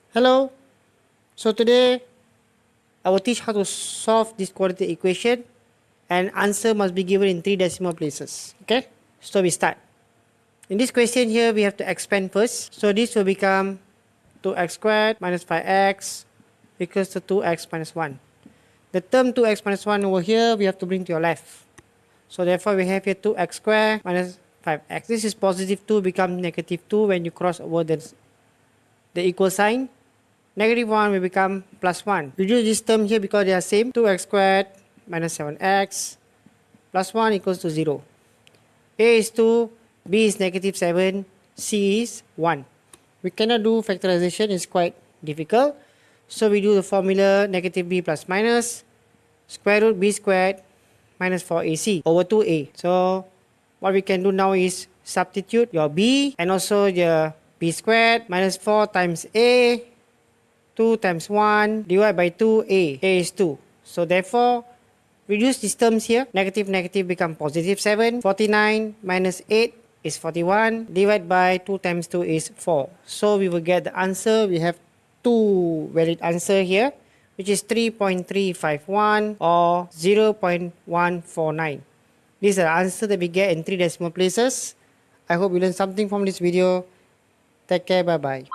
Hello. So today I will teach how to solve this quadratic equation, and answer must be given in 3 decimal places. Okay, so we start. In this question here we have to expand first. So this will become 2x squared minus 5x equals to 2x minus 1. The term 2x minus 1 over here we have to bring to your left. So therefore we have here 2x squared minus 5x. This is positive 2 become negative 2 when you cross over the equal sign. Negative 1 will become plus 1. Reduce this term here because they are same. 2x squared minus 7x plus 1 equals to 0. A is 2, B is negative 7, C is 1. We cannot do factorization, it's quite difficult. So we do the formula negative B plus minus square root B squared minus 4AC over 2A. So what we can do now is substitute your B and also your B squared minus 4 times A, 2 times 1 divided by 2A. A is 2. So therefore, reduce these terms here. Negative negative become positive 7. 49 minus 8 is 41. Divided by 2 times 2 is 4. So we will get the answer. We have two valid answer here, which is 3.351 or 0.149. These are the answer that we get in 3 decimal places. I hope you learned something from this video. Take care. Bye-bye.